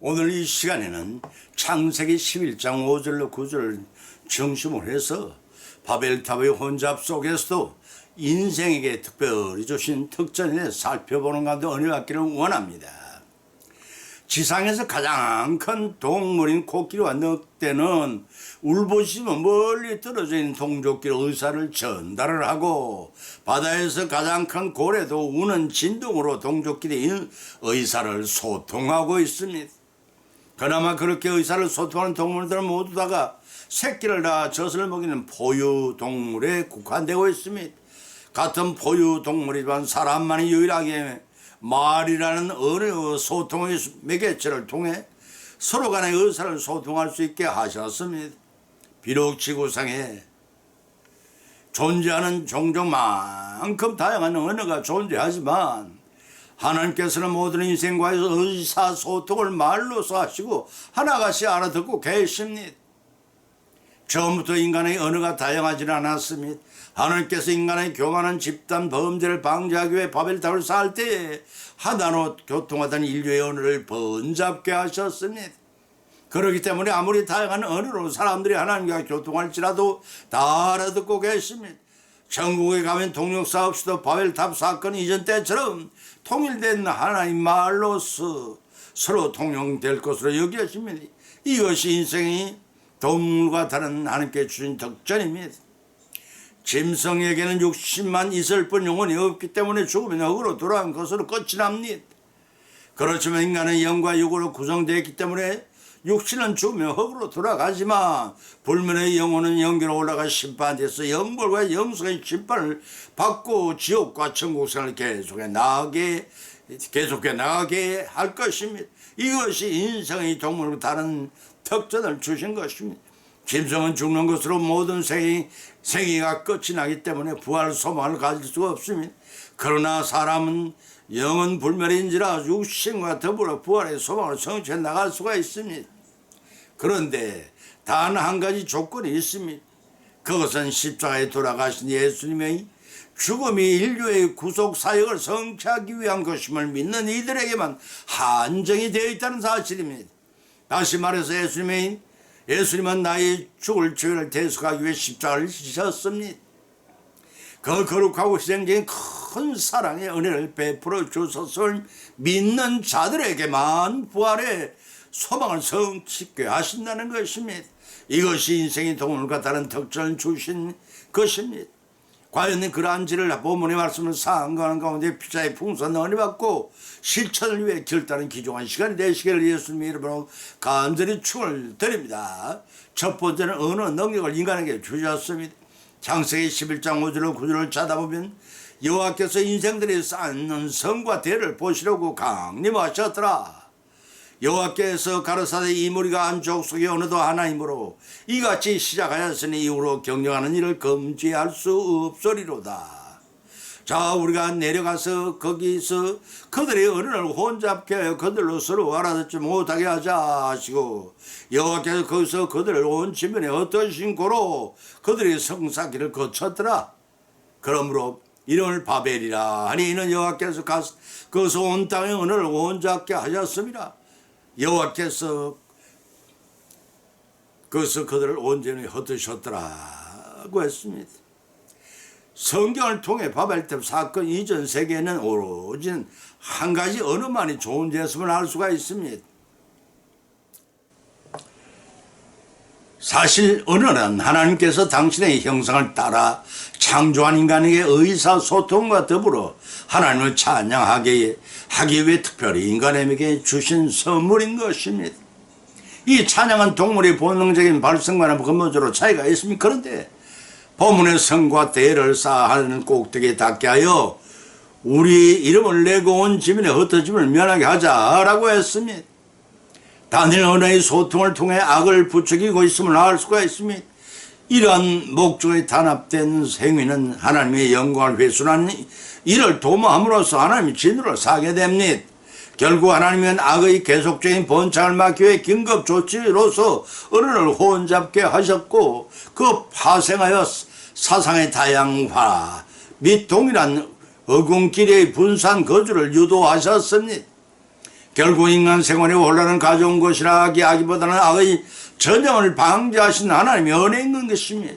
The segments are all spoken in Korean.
오늘 이 시간에는 창세기 11장 5절로 9절을 중심으로 해서 바벨탑의 혼잡 속에서도 인생에게 특별히 주신 특전에 대해 살펴보는 가운데 은혜가 있기를 원합니다. 지상에서 가장 큰 동물인 코끼리와 늑대는 울부짖으면 멀리 떨어져 있는 동족끼리 의사를 전달을 하고, 바다에서 가장 큰 고래도 우는 진동으로 동족끼리 의사를 소통하고 있습니다. 그나마 그렇게 의사를 소통하는 동물들은 모두 다가 새끼를 낳아 젖을 먹이는 포유동물에 국한되고 있습니다. 같은 포유동물이지만 사람만이 유일하게 말이라는 어느 소통의 매개체를 통해 서로 간의 의사를 소통할 수 있게 하셨습니다. 비록 지구상에 존재하는 종족만큼 다양한 언어가 존재하지만 하나님께서는 모든 인생과의 의사소통을 말로서 하시고 하나같이 알아듣고 계십니다. 처음부터 인간의 언어가 다양하지는 않았습니다. 하나님께서 인간의 교만한 집단 범죄를 방지하기 위해 바벨탑을 쌓을 때에 하나로 교통하던 인류의 언어를 번잡게 하셨습니다. 그렇기 때문에 아무리 다양한 언어로 사람들이 하나님과 교통할지라도 다 알아듣고 계십니다. 천국에 가면 동력사 없이도 바벨탑 사건 이전 때처럼 통일된 하나님 말로서 서로 통용될 것으로 여겨집니다. 이것이 인생이 동물과 다른 하나님께 주신 특전입니다. 짐승에게는 육신만 있을 뿐 영혼이 없기 때문에 죽으면 흙으로 돌아간 것으로 끝이 납니다. 그렇지만 인간은 영과 육으로 구성되어 있기 때문에 육신은 죽으면 흙으로 돌아가지만 불면의 영혼은 영계로 올라가 심판돼서 영벌과 영성의 심판을 받고 지옥과 천국 생활을 계속해 나가게 할 것입니다. 이것이 인생의 동물과 다른 특전을 주신 것입니다. 짐승은 죽는 것으로 모든 생애가 끝이 나기 때문에 부활 소망을 가질 수가 없습니다. 그러나 사람은 영은 불멸인지라 육신과 더불어 부활의 소망을 성취해 나갈 수가 있습니다. 그런데 단 한 가지 조건이 있습니다. 그것은 십자가에 돌아가신 예수님의 죽음이 인류의 구속 사역을 성취하기 위한 것임을 믿는 이들에게만 한정이 되어 있다는 사실입니다. 다시 말해서 예수님은 나의 죽을 죄를 대속하기 위해 십자가를 지셨습니다. 그 거룩하고 희생적인 큰 사랑의 은혜를 베풀어 주셨음을 믿는 자들에게만 부활의 소망을 성취하게 하신다는 것입니다. 이것이 인생의 동물과 다른 특전을 주신 것입니다. 과연 그러한 지를 본문의 말씀을 상고하는 가운데 피자의 풍성한 은혜 받고 실천을 위해 결단하는 귀중한 시간이 되시기를 예수님의 이름으로 간절히 축원을 드립니다. 첫 번째는 언어 능력을 인간에게 주셨습니다. 창세기 11장 5절로 9절을 찾아보면 여호와께서 인생들이 쌓는 성과 대를 보시려고 강림하셨더라. 여호와께서 가라사대 이 무리가 한 족속의 언어도 하나이므로 이같이 시작하였으니 이후로 경영하는 일을 금지할 수 없으리로다. 자, 우리가 내려가서 거기서 그들의 언어를 혼잡케 하여 그들로 서로 알아듣지 못하게 하자 하시고, 여호와께서 거기서 그들을 온 지면에 흩으신 고로 그들의 성사기를 거쳤더라. 그러므로 이름을 바벨이라 하니 이는 여호와께서 거기서 온 땅의 언어를 혼잡케 하셨습니다. 여호와께서 거기서 그들을 온전히 흩으셨더라고 했습니다. 성경을 통해 바벨탑 사건 이전 세계에는 오로지 한 가지 언어만이 존재했음을 알 수가 있습니다. 사실 언어는 하나님께서 당신의 형상을 따라 창조한 인간에게 의사소통과 더불어 하나님을 찬양하기 위해 특별히 인간에게 주신 선물인 것입니다. 이 찬양은 동물의 본능적인 발성과는 근본적으로 차이가 있습니다. 그런데 본문의 성과 대를 쌓아하는 꼭대기에 닿게 하여 우리 이름을 내고 온 지면에 흩어짐을 면하게 하자라고 했습니다. 단일 언어의 소통을 통해 악을 부추기고 있음을 알 수가 있습니다. 이러한 목적에 단합된 행위는 하나님의 영광을 훼손하는 이를 도모함으로써 하나님의 진노를 사게 됩니다. 결국 하나님은 악의 계속적인 번창을 막기 위해 긴급 조치로서 언어를 혼잡게 하셨고, 그 파생하여 사상의 다양화 및 동일한 어군끼리의 분산 거주를 유도하셨습니다. 결국 인간 생활에 혼란을 가져온 것이라 하기보다는 악의 전형을 방지하신 하나님의 은혜 있는 것입니다.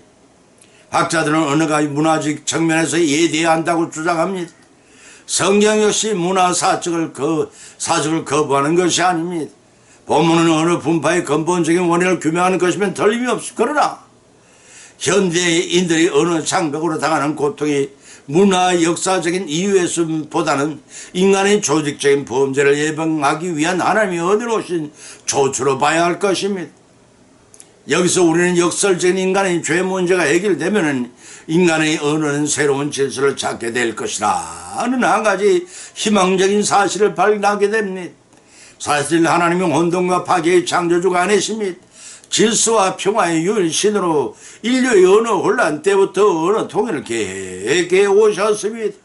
학자들은 언어가 문화적 측면에서 이해되어야 한다고 주장합니다. 성경 역시 문화 사적을 거부하는 것이 아닙니다. 본문은 언어 분파의 근본적인 원인을 규명하는 것이면 틀림이 없습니다. 그러나 현대인들이 언어 장벽으로 당하는 고통이 문화 역사적인 이유에서보다는 인간의 조직적인 범죄를 예방하기 위한 하나님의 은혜로 오신 조처로 봐야 할 것입니다. 여기서 우리는 역설적인 인간의 죄 문제가 해결되면 인간의 언어는 새로운 질서를 찾게 될 것이라는 한 가지 희망적인 사실을 발견하게 됩니다. 사실 하나님은 혼돈과 파괴의 창조주가 아니십니다. 질서와 평화의 유일신으로 인류의 언어 혼란 때부터 언어 통일을 계획해 오셨습니다.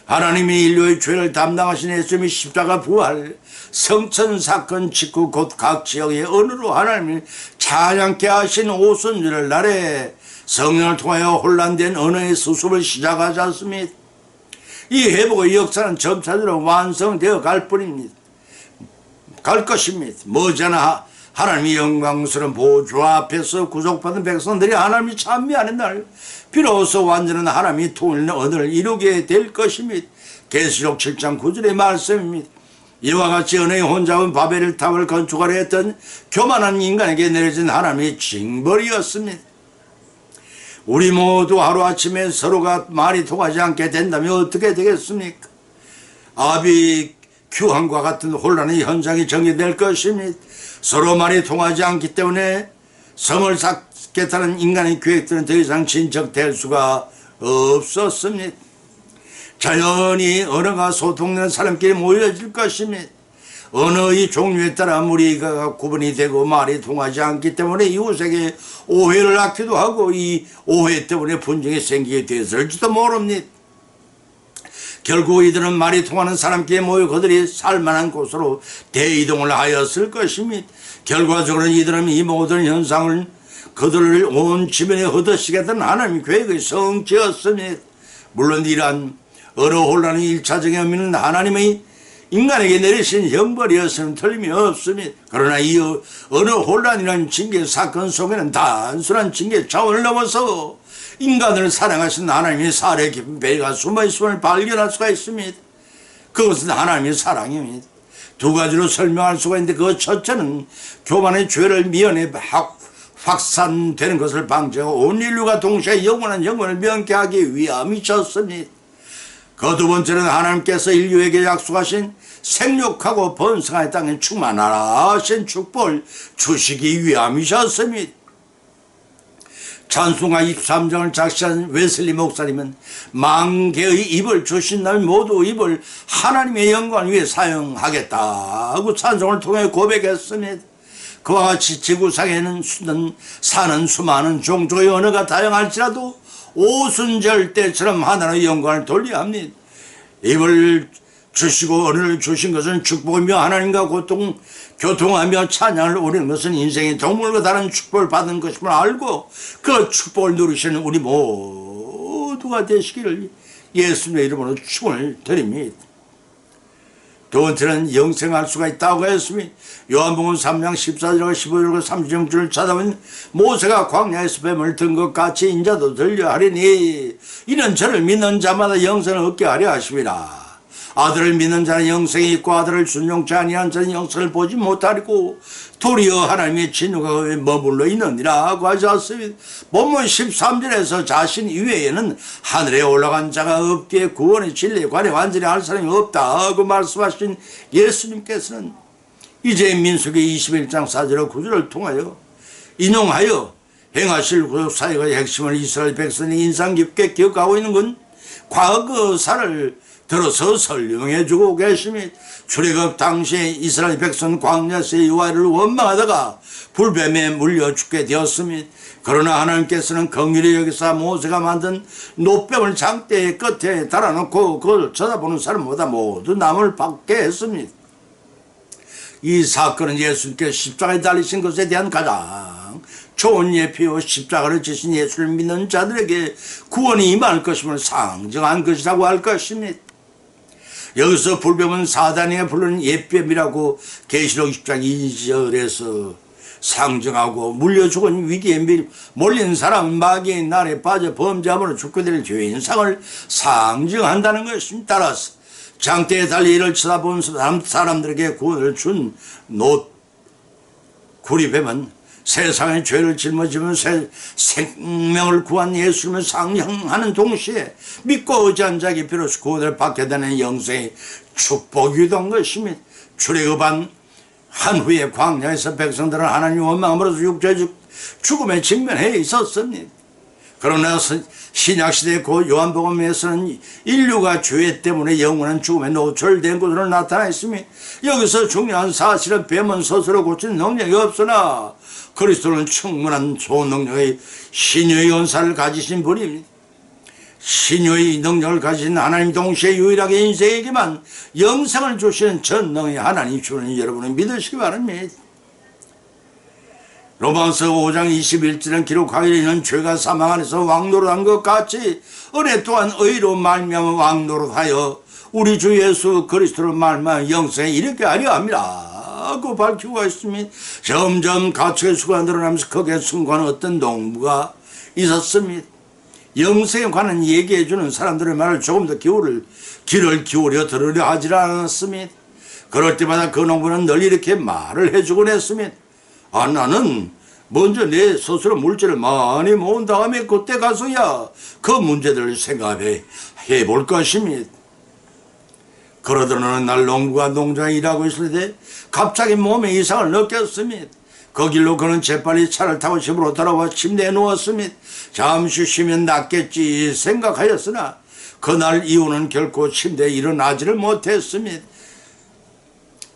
하나님이 인류의 죄를 담당하신 예수님의 십자가 부활, 성천 사건 직후 곧 각 지역의 언어로 하나님을 찬양케 하신 오순절 날에 성령을 통하여 혼란된 언어의 수습을 시작하셨습니다. 이 회복의 역사는 점차적으로 완성되어 갈 것입니다. 머지않아 하나님의 영광스러운 보좌 앞에서 구속받은 백성들이 하나님이 찬미하는 날 비로소 완전한 하나님이 통일된 언어를 이루게 될 것입니다. 계시록 7장 9절의 말씀입니다. 이와 같이 은혜의 혼잡은 바벨 탑을 건축하려 했던 교만한 인간에게 내려진 하나님의 징벌이었습니다. 우리 모두 하루아침에 서로가 말이 통하지 않게 된다면 어떻게 되겠습니까? 아비 규환과 같은 혼란의 현상이 전개될 것입니다. 서로 말이 통하지 않기 때문에 성을 쌓겠다는 인간의 계획들은 더 이상 진척될 수가 없었습니다. 자연히 언어가 소통되는 사람끼리 모여질 것입니다. 언어의 종류에 따라 무리가 구분이 되고 말이 통하지 않기 때문에 이웃에게 오해를 낳기도 하고 이 오해 때문에 분쟁이 생기게 되었을지도 모릅니다. 결국 이들은 말이 통하는 사람끼리 모여 그들이 살만한 곳으로 대이동을 하였을 것입니다. 결과적으로는 이들은 이 모든 현상을 그들을 온 지면에 흩어지겠다는 하나님의 계획의 성취였습니다. 물론 이러한 언어 혼란의 일차적인 의미는 하나님의 인간에게 내리신 형벌이었으면 틀림이 없습니다. 그러나 이 언어 혼란이라는 징계 사건 속에는 단순한 징계 차원을 넘어서 인간을 사랑하신 하나님의 사례 깊은 배가 숨어있음을 발견할 수가 있습니다. 그것은 하나님의 사랑입니다. 두 가지로 설명할 수가 있는데 그 첫째는 교만의 죄를 미연에 확산되는 것을 방지하고 온 인류가 동시에 영원한 영혼을 명쾌하기 위함이셨습니다. 그 두 번째는 하나님께서 인류에게 약속하신 생육하고 번성할 땅에 충만하라 하신 축복을 주시기 위함이셨습니다. 찬송가 23장을 작시한 웨슬리 목사님은 만개의 입을 주신다면 모두 입을 하나님의 영광을 위해 사용하겠다고 찬송을 통해 고백했습니다. 그와 같이 지구상에는 사는 수많은 종족의 언어가 다양할지라도 오순절 때처럼 하나님의 영광을 돌려야 합니다. 입을 주시고 언어를 주신 것은 축복이며 하나님과 교통하며 찬양을 오리는 것은 인생의 동물과 다른 축복을 받은 것임을 알고 그 축복을 누리시는 우리 모두가 되시기를 예수님의 이름으로 축원을 드립니다. 두 번째는 영생할 수가 있다고 했습니다. 요한복음 3장 14절과 15절과 30절을 찾아보면 모세가 광야에서 뱀을 든 것 같이 인자도 들려 하리니 이는 저를 믿는 자마다 영생을 얻게 하려 하심이라. 아들을 믿는 자는 영생이 있고 아들을 순종치 아니한 자는 영생을 보지 못하리고 도리어 하나님의 진노가 그에 머물러 있느니라 하고 하셨습니다. 본문 13절에서 자신 이외에는 하늘에 올라간 자가 없기에 구원의 진리에 관해 완전히 할 사람이 없다 하고 말씀하신 예수님께서는 이제 민수기 21장 4절과 9절을 통하여 인용하여 행하실 구속 사역의 핵심을 이스라엘 백성이 인상 깊게 기억하고 있는 건 과거사를 들어서 설명해 주고 계십니다. 출애굽 당시에 이스라엘 백성 광야에서 여호와를 원망하다가 불뱀에 물려 죽게 되었습니다. 그러나 하나님께서는 긍휼히 여기사 모세가 만든 노뱀을 장대의 끝에 달아놓고 그걸 쳐다보는 사람보다 모두 남을 받게 했습니다. 이 사건은 예수님께서 십자가에 달리신 것에 대한 가장 좋은 예표요 십자가를 지신 예수를 믿는 자들에게 구원이 임할 것임을 상징한 것이라고 할 것입니다. 여기서 불뱀은 사단이 부르는 옛뱀이라고 계시록 10장 2절에서 상징하고 물려 죽은 위기에 몰린 사람 마귀의 날에 빠져 범죄함으로 죽게 될 죄인상을 상징한다는 것입니다. 따라서 장대에 달리 이를 쳐다본 사람들에게 구원을 준 구리뱀은 세상의 죄를 짊어지면 생명을 구한 예수님을 상징하는 동시에 믿고 의지한 자에게 비로소 구원을 받게 되는 영생의 축복이기도 한 것입니다. 출애굽한 한 후에 광야에서 백성들은 하나님 원망함으로써 육체의 죽음에 직면해 있었습니다. 그러나 신약시대 고 요한복음에서는 인류가 죄 때문에 영원한 죽음에 노출된 것으로 나타나 있으며 여기서 중요한 사실은 뱀은 스스로 고치는 능력이 없으나 그리스도는 충분한 초능력의 신유의 은사를 가지신 분입니다. 신유의 능력을 가진 하나님 동시에 유일하게 인생에게만 영생을 주시는 전능의 하나님 주는 여러분은 믿으시기 바랍니다. 로마서 5장 21절은 기록하기를 이는 죄가 사망 안에서 왕노릇한 것 같이 은혜 또한 의로 말미암아 왕노릇하여 우리 주 예수 그리스도로 말미암아 영생에 이르게 하려 합니다. 그 밝히고 있습니다. 점점 가축의 수가 늘어나면서 거기에 승관한 어떤 농부가 있었습니다. 영생에 관한 얘기해주는 사람들의 말을 조금 더 귀를 기울여 들으려 하지 않았습니다. 그럴 때마다 그 농부는 늘 이렇게 말을 해주곤 했습니다. 나는 먼저 내 스스로 물질을 많이 모은 다음에 그때 가서야 그 문제들을 생각해 볼 것입니다. 그러던 어느 날 농부가 농장에 일하고 있을 때 갑자기 몸에 이상을 느꼈습니다. 그 길로 그는 재빨리 차를 타고 집으로 돌아와 침대에 누웠습니다. 잠시 쉬면 낫겠지 생각하였으나 그날 이후는 결코 침대에 일어나지를 못했습니다.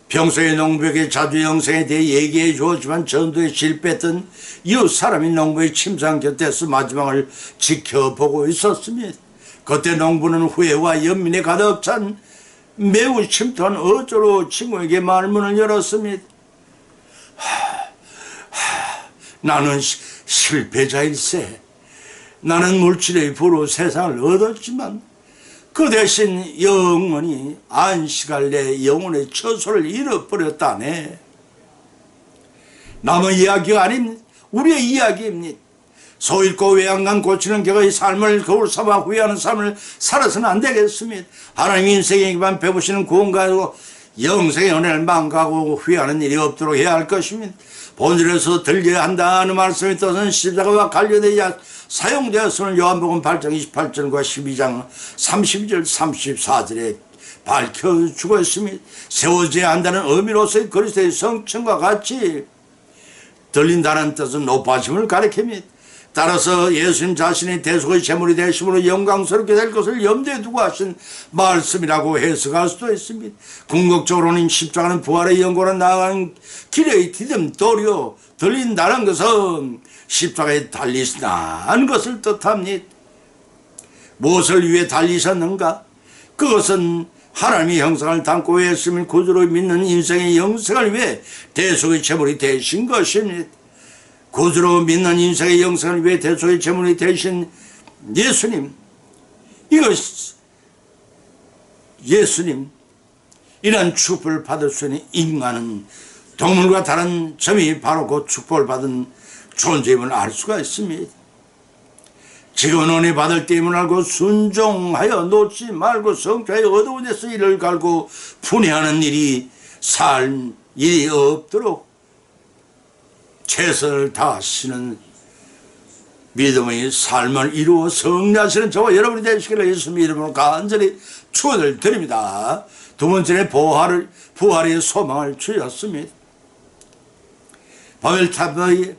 평소에 농부에게 자주 영생에 대해 얘기해 주었지만 전도에 실패했던 이웃 사람이 농부의 침상 곁에서 마지막을 지켜보고 있었습니다. 그때 농부는 후회와 연민에 가득 찬 매우 침통한 어조로 친구에게 말문을 열었습니다. 나는 실패자일세. 나는 물질의 부로 세상을 얻었지만 그 대신 영원히 안식할 내 영혼의 처소를 잃어버렸다네. 남의 이야기가 아닙니다. 우리의 이야기입니다. 소잃고 외양간 고치는 격의 삶을 거울 삼아 후회하는 삶을 살아서는 안 되겠습니다. 하나님 인생에게만 베푸시는 구원가로 영생의 은혜를 망가하고 후회하는 일이 없도록 해야 할 것입니다. 본질에서 들려야 한다는 말씀이 떠선 십자가와 관련되어 사용되었음을 요한복음 8장 28절과 12장 32절 34절에 밝혀주고 있습니다. 세워져야 한다는 의미로서의 그리스도의 성천과 같이 들린다는 뜻은 높아짐을 가리킵니다. 따라서 예수님 자신이 대속의 제물이 되심으로 영광스럽게 될 것을 염두에 두고 하신 말씀이라고 해석할 수도 있습니다. 궁극적으로는 십자가는 부활의 영광으로 나아가는 길의 디딤돌이요 들린다는 것은 십자가에 달리신다는 것을 뜻합니다. 무엇을 위해 달리셨는가? 그것은 하나님의 형상을 담고 예수님을 구주로 믿는 인생의 영생을 위해 대속의 제물이 되신 것입니다. 구주로 믿는 인생의 영생을 위해 대속의 제물이 되신 예수님, 예수님 이런 축복을 받을 수 있는 인간은 동물과 다른 점이 바로 그 축복을 받은 존재임을 알 수가 있습니다. 지금은 은혜 받을 때임을 알고 순종하여 놓지 말고 성취하여 어두운 데서 이를 갈고 분해하는 일이 없도록 최선을 다하시는 믿음의 삶을 이루어 승리하시는 저와 여러분이 되시기를 예수님 이름으로 간절히 축원을 드립니다. 두 번째는 부활의 소망을 주셨습니다. 바벨탑의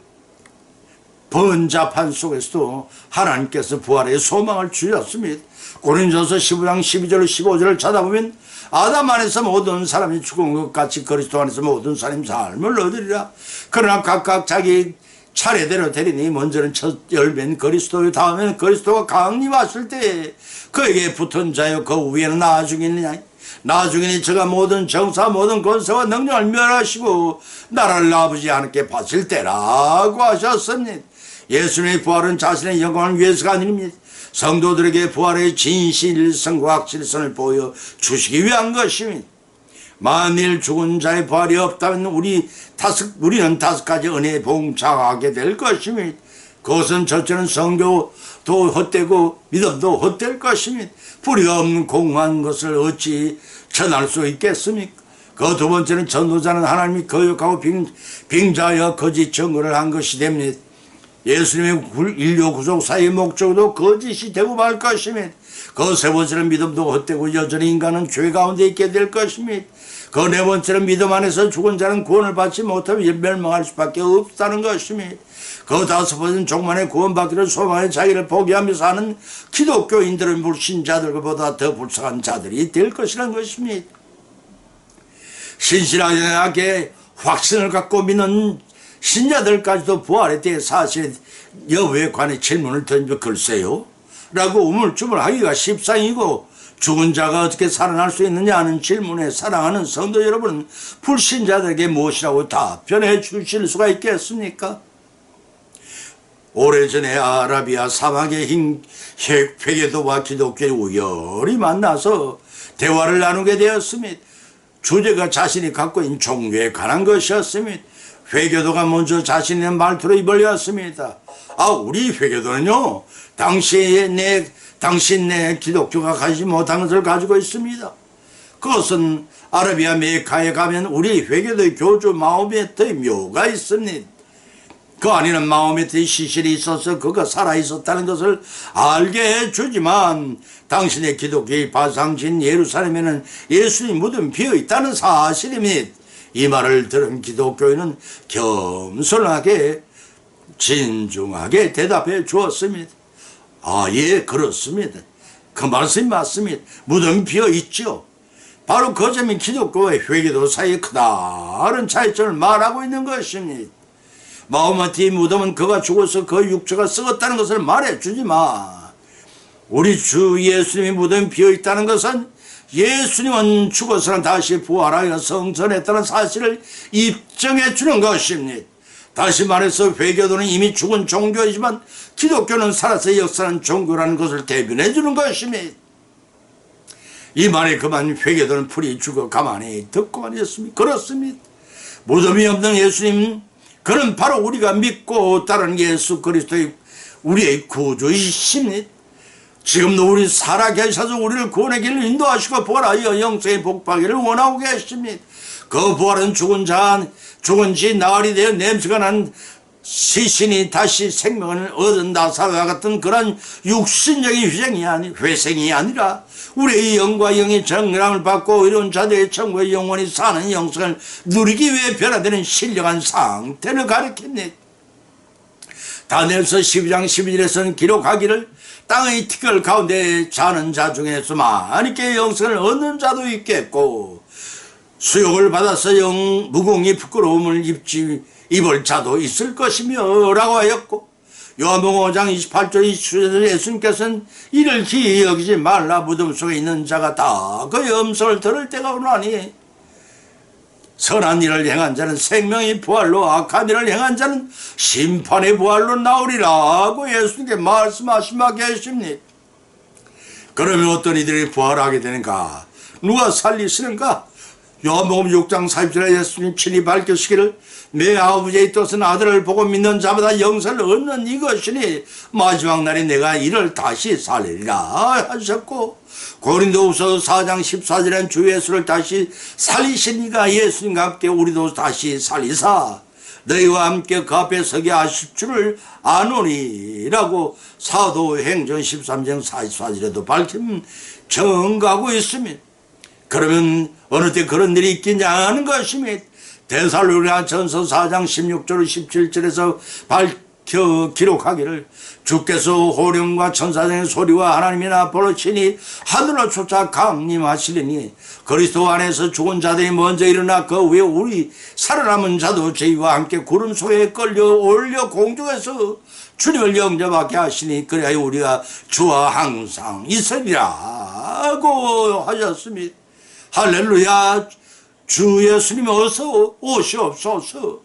번잡한 속에서도 하나님께서 부활의 소망을 주셨습니다. 고린도서 15장 12절 15절을 찾아보면 아담 안에서 모든 사람이 죽은 것 같이 그리스도 안에서 모든 사람이 삶을 얻으리라. 그러나 각각 자기 차례대로 되리니 먼저는 첫 열매인 그리스도, 다음에는 그리스도가 강림하실 때 그에게 붙은 자요 그 위에는 나중에는 저가 모든 정사 모든 권세와 능력을 멸하시고 나라를 아버지 하나님께 바칠 때라고 하셨습니다. 예수님의 부활은 자신의 영광을 위해서가 아닙니다. 성도들에게 부활의 진실성과 확실성을 보여 주시기 위한 것입니다. 만일 죽은 자의 부활이 없다면 우리는 다섯 가지 은혜에 봉착하게 될 것입니다. 그것은 첫째는 성교도 헛되고 믿음도 헛될 것입니다. 불의가 없는 공허한 것을 어찌 전할 수 있겠습니까? 그 두 번째는 전도자는 하나님이 거역하고 빙자하여 거짓 증거를 한 것이 됩니다. 예수님의 인류 구속 사의 목적도 거짓이 되고 말 것입니다. 그 세 번째는 믿음도 헛되고 여전히 인간은 죄 가운데 있게 될 것입니다. 그 네 번째는 믿음 안에서 죽은 자는 구원을 받지 못하면 멸망할 수밖에 없다는 것입니다. 그 다섯 번째는 종만의 구원받기를 소망해 자기를 포기하며 사는 기독교인들은 불신자들보다 더 불쌍한 자들이 될 것이라는 것입니다. 신실하게 확신을 갖고 믿는 신자들까지도 부활에 대해 사실 여부에 관해 질문을 던지면 글쎄요 라고 우물쭈물하기가 십상이고, 죽은 자가 어떻게 살아날 수 있느냐 하는 질문에 사랑하는 성도 여러분은 불신자들에게 무엇이라고 답변해 주실 수가 있겠습니까? 오래전에 아라비아 사막의 회계도와 기독교의 우열이 만나서 대화를 나누게 되었습니다. 주제가 자신이 갖고 있는 종교에 관한 것이었습니다. 회계도가 먼저 자신의 말투로 입을 열었습니다. 우리 회계도는요, 당신 내 기독교가 가지지 못한 것을 가지고 있습니다. 그것은 아라비아 메카에 가면 우리 회계도의 교주 마호메트의 묘가 있습니다. 그 안에는 마호메트의 시신이 있어서 그가 살아있었다는 것을 알게 해주지만, 당신의 기독교의 발상지인 예루살렘에는 예수님 무덤이 비어있다는 사실입니다. 이 말을 들은 기독교인은 겸손하게 진중하게 대답해 주었습니다. 예, 그렇습니다. 그 말씀이 맞습니다. 무덤이 비어있죠. 바로 그 점이 기독교와 회계도 사이에 크다는 차이점을 말하고 있는 것입니다. 마호메트의 무덤은 그가 죽어서 그 육체가 썩었다는 것을 말해주지만, 우리 주 예수님의 무덤이 비어있다는 것은 예수님은 죽어서는 다시 부활하여 성전했다는 사실을 입증해 주는 것입니다. 다시 말해서 회계도는 이미 죽은 종교이지만 기독교는 살아서 역사하는 종교라는 것을 대변해 주는 것입니다. 이 말에 그만 회계도는 풀이 죽어 가만히 듣고 아니었습니까? 그렇습니다. 무덤이 없는 예수님, 그는 바로 우리가 믿고 따르는 예수 그리스도의 우리의 구주이십니다. 지금도 우리 살아계셔서 우리를 구원의 길을 인도하시고 부활하여 영생의 복받기를 원하고 계십니다. 그 부활은 죽은 지 나흘이 되어 냄새가 난 시신이 다시 생명을 얻은 나사로와 같은 그런 육신적인 회생이 아니라 우리의 영과 영의 정량을 받고 이런 자들의 천국의 영원히 사는 영생을 누리기 위해 변화되는 신령한 상태를 가리킵니다. 다니엘서 12장 12절에서는 기록하기를 땅의 티끌 가운데 자는 자 중에서 많이께 영생을 얻는 자도 있겠고, 수욕을 받아서 무공이 부끄러움을 입을 자도 있을 것이며 라고 하였고, 요한복음 5장 28절 27절에 예수님께서는 이를 기이 여기지 말라. 무덤 속에 있는 자가 다 그의 음성을 들을 때가 오나니 선한 일을 행한 자는 생명의 부활로, 악한 일을 행한 자는 심판의 부활로 나오리라고 예수님께 말씀하신 바 계십니다. 그러면 어떤 이들이 부활하게 되는가? 누가 살리시는가? 요한복음 6장 40절에 예수님 친히 밝히시기를 내 아버지의 뜻은 아들을 보고 믿는 자마다 영생을 얻는 이것이니 마지막 날에 내가 이를 다시 살리리라 하셨고, 고린도후서 4장 14절엔 주 예수를 다시 살리시니까 예수님과 함께 우리도 다시 살리사 너희와 함께 그 앞에 서게 하실 줄을 아노니라고 사도행전 13장 44절에도 밝힌 증거하고 있습니다. 그러면 어느 때 그런 일이 있겠냐 하는 것입니다. 데살로니가전서 4장 16절 17절에서 기록하기를 주께서 호령과 천사장의 소리와 하나님이나 아폴로 친히 하늘로 쫓아 강림하시리니 그리스도 안에서 죽은 자들이 먼저 일어나 그 후에 우리 살아남은 자도 저희와 함께 구름 속에 끌려 올려 공중에서 주님을 영접하게 하시니 그래야 우리가 주와 항상 있으리라고 하셨습니다. 할렐루야. 주 예수님 어서 오시옵소서.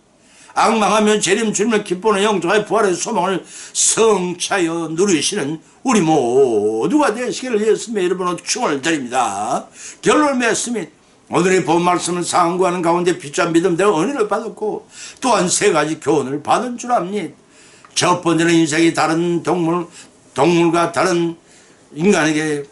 악망하며 재림 주님을 기뻐하는 영적의 부활의 소망을 성차여 누리시는 우리 모두가 되시기를 예수님의 이름으로 축원을 드립니다. 결론을 맺습니다. 오늘의 본 말씀은 상고하는 가운데 비찬 믿음대로 은혜를 받았고 또한 세 가지 교훈을 받은 줄 압니다. 첫 번째는 인생이 다른 동물과 다른 인간에게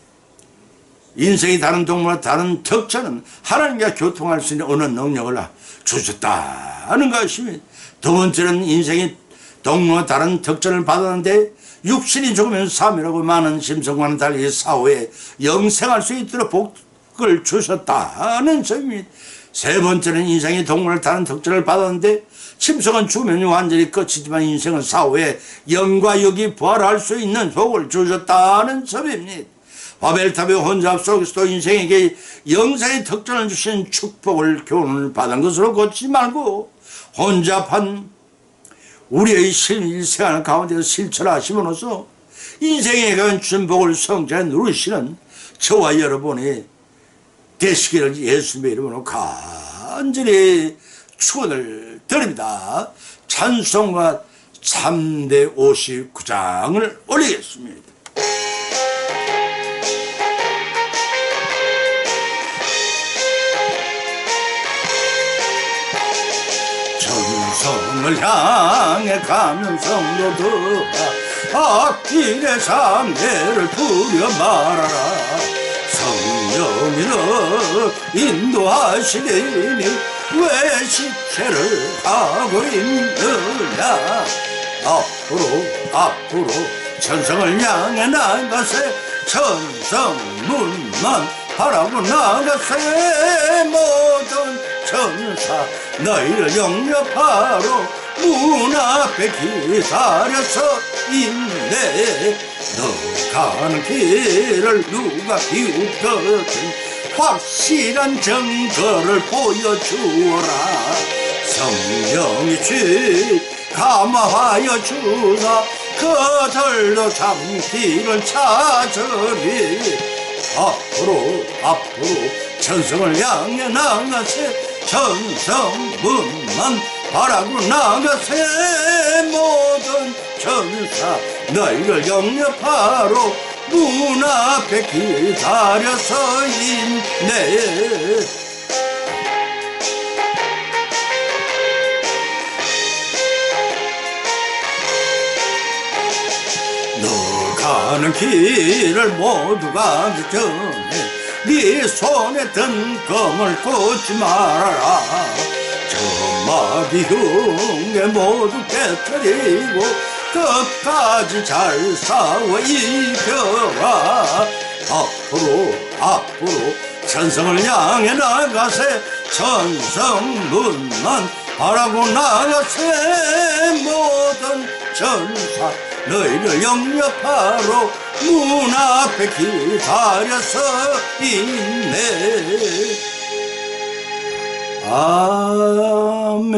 인생이 다른 동물과 다른 특징은 하나님과 교통할 수 있는 어느 능력을 주셨다는 것입니다. 두 번째는 인생이 동물과 다른 특징을 받았는데 육신이 죽으면 삶이라고 많은 심성과는 달리 사후에 영생할 수 있도록 복을 주셨다는 점입니다. 세 번째는 인생이 동물과 다른 특징을 받았는데 심성은 죽으면 완전히 끝이지만 인생은 사후에 영과 육이 부활할 수 있는 복을 주셨다는 점입니다. 바벨탑의 혼잡 속에서도 인생에게 영생의 특전을 주신 축복을 교훈을 받은 것으로 걷지 말고 혼잡한 우리의 일생활 가운데서 실천하심으로써 인생에 관한 주신 복을 성전에 누리시는 저와 여러분이 되시기를 예수님의 이름으로 간절히 축원을 드립니다. 찬송가 3대 59장을 올리겠습니다. 정성을 향해 가는 성도들아 앞길의 상해를 부려 말아라. 성령이 너 인도하시리니 왜 시체를 하고 있느냐. 앞으로 천성을 향해 나가세. 천성문만 바라고 나가세. 모든 천사 너희를 영접하러 문 앞에 기다려서 있네. 너 가는 길을 누가 비웃거든 확실한 증거를 보여주어라. 성령이 주 감화하여 주사 그들도 참기를 찾으리. 앞으로 천성을 향해 나가세. 천성문만 바라고 나가세. 모든 천사 너희를 영접하러 문 앞에 기다려서 있네. 너 가는 길을 모두가 전해 네 손에 든 검을 꽂지 말아라. 저 마귀흉에 모두 깨뜨리고 끝까지 잘 싸워 이겨라. 앞으로 천성을 향해 나가세. 천성문만 바라고 나가세. 모든 천사 너희를 영접하러 문 앞에 기다려서 있네. 아멘.